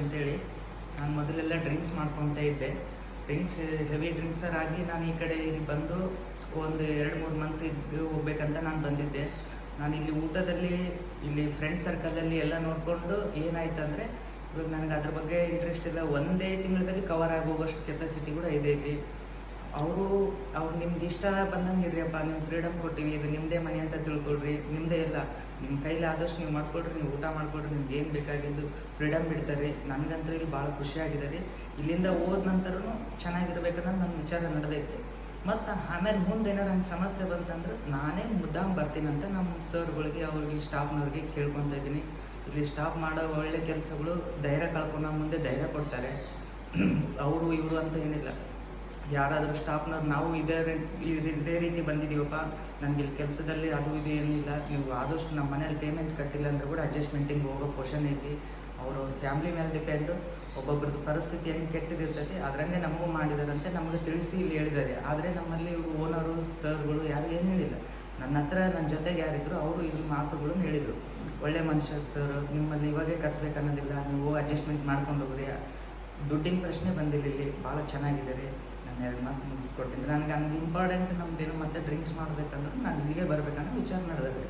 ಅಂತೇಳಿ. ನಾನು ಮೊದಲೆಲ್ಲ ಡ್ರಿಂಕ್ಸ್ ಮಾಡ್ಕೊತಾ ಇದ್ದೆ. ಹೆವಿ ಡ್ರಿಂಕ್ಸರ್ ಆಗಿ ನಾನು ಈ ಕಡೆ ಇಲ್ಲಿ ಬಂದು ಒಂದು 2-3 ಮಂತ್ ಇದ್ದು ಹೋಗ್ಬೇಕಂತ ನಾನು ಬಂದಿದ್ದೆ. ನಾನು ಇಲ್ಲಿ ಊಟದಲ್ಲಿ ಇಲ್ಲಿ ಫ್ರೆಂಡ್ ಸರ್ಕಲಲ್ಲಿ ಎಲ್ಲ ನೋಡಿಕೊಂಡು ಏನಾಯ್ತು ಅಂದರೆ, ಇವಾಗ ನನಗೆ ಅದ್ರ ಬಗ್ಗೆ ಇಂಟ್ರೆಸ್ಟ್ ಇಲ್ಲ. ಒಂದೇ ತಿಂಗಳಲ್ಲಿ ಕವರ್ ಆಗಿ ಹೋಗೋಷ್ಟು ಕೆಪಾಸಿಟಿ ಕೂಡ ಇದೆ ಇಲ್ಲಿ. ಅವರು ನಿಮ್ಗೆ ಇಷ್ಟ ಬಂದಂಗೆ ಇರ್ರಿಯಪ್ಪ, ನೀವು ಫ್ರೀಡಮ್ ಕೊಟ್ಟಿವಿ, ಇದು ನಿಮ್ಮದೇ ಮನೆ ಅಂತ ತಿಳ್ಕೊಳ್ರಿ, ನಿಮ್ಮದೇ ಇಲ್ಲ, ನಿಮ್ಮ ಕೈಲಿ ಆದಷ್ಟು ನೀವು ಮಾಡ್ಕೊಡ್ರಿ, ನೀವು ಊಟ ಮಾಡಿಕೊಡ್ರಿ, ನಿಮ್ಗೆ ಏನು ಬೇಕಾಗಿದ್ದು ಫ್ರೀಡಮ್ ಬಿಡ್ತಾರೆ. ನನಗಂತೂ ಇಲ್ಲಿ ಭಾಳ ಖುಷಿಯಾಗಿದೆ ರೀ. ಇಲ್ಲಿಂದ ಹೋದ ನಂತರೂ ಚೆನ್ನಾಗಿರ್ಬೇಕನ್ನೋದು ನನ್ನ ವಿಚಾರ ನಡೆದೈತೆ. ಮತ್ತು ಆಮೇಲೆ ಮುಂದೆ ಏನಾರು ನನ್ನ ಸಮಸ್ಯೆ ಬಂತಂದ್ರೆ ನಾನೇ ಮುದ್ದಾಂ ಬರ್ತೀನಂತ ನಮ್ಮ ಸರ್ಗಳಿಗೆ, ಅವ್ರಿಗೆ, ಸ್ಟಾಫ್ನವ್ರಿಗೆ ಕೇಳ್ಕೊತಾ ಇದ್ದೀನಿ. ಇಲ್ಲಿ ಸ್ಟಾಫ್ ಮಾಡೋ ಒಳ್ಳೆ ಕೆಲಸಗಳು ಧೈರ್ಯ ಕಳ್ಕೊಂಡು ಮುಂದೆ ಧೈರ್ಯ ಕೊಡ್ತಾರೆ. ಅವರು ಇವರು ಅಂತ ಏನಿಲ್ಲ, ಯಾರಾದರೂ ಸ್ಟಾಫ್ನವ್ರು ನಾವು ಇದೇ ರೀತಿ ಬಂದಿದ್ದೀವಪ್ಪ, ನನಗೆ ಇಲ್ಲಿ ಕೆಲಸದಲ್ಲಿ ಅದು ಇದು ಏನಿಲ್ಲ, ನೀವು ಆದಷ್ಟು ನಮ್ಮ ಮನೇಲಿ ಪೇಮೆಂಟ್ ಕಟ್ಟಿಲ್ಲ ಅಂದ್ರೆ ಕೂಡ ಅಡ್ಜಸ್ಟ್ಮೆಂಟಿಂಗ್ ಹೋಗೋ ಕ್ವಶನ್ ಐತಿ. ಅವ್ರ ಫ್ಯಾಮ್ಲಿ ಮೇಲೆ ಡಿಪೆಂಡು. ಒಬ್ಬೊಬ್ರದ್ದು ಪರಿಸ್ಥಿತಿ ಹೆಂಗೆ ಕೆಟ್ಟದಿರ್ತೈತಿ ಅದರಂಗೆ ನಮಗೂ ಮಾಡಿದಾರಂತೆ ನಮಗೆ ತಿಳಿಸಿ ಇಲ್ಲಿ ಹೇಳಿದ್ದಾರೆ. ಆದರೆ ನಮ್ಮಲ್ಲಿ ಇವರು ಓನರು ಸರ್ಗಳು ಯಾರು ಏನು ಹೇಳಿಲ್ಲ. ನನ್ನ ಜೊತೆಗೆ ಯಾರಿದ್ರು ಅವರು ಈ ಮಾತುಗಳನ್ನು ಹೇಳಿದರು. ಒಳ್ಳೆ ಮನುಷ್ಯರು ಸರ್, ನಿಮ್ಮಲ್ಲಿ ಇವಾಗೇ ಕಟ್ಟಬೇಕನ್ನೋದಿಲ್ಲ, ನೀವು ಅಡ್ಜಸ್ಟ್ಮೆಂಟ್ ಮಾಡ್ಕೊಂಡು ಹೋಗ್ರಿ, ದುಡ್ಡಿನ ಪ್ರಶ್ನೆ ಬಂದಿಲ್ಲ, ಇಲ್ಲಿ ಭಾಳ ಚೆನ್ನಾಗಿದೆ ರೀ. ನಾನು 2 ಮಾತು ಮುಗಿಸ್ಕೊಡ್ತೀನಿ. ನನಗೆ ಹಂಗೆ ಇಂಪಾರ್ಟೆಂಟ್ ನಮ್ಮದೇನು ಮತ್ತೆ ಡ್ರಿಂಕ್ಸ್ ಮಾಡಬೇಕಂದ್ರೆ ನಾನು ಇಲ್ಲಿಗೆ ಬರಬೇಕನ್ನೋ ವಿಚಾರ ನಡೆದ್ರಿ.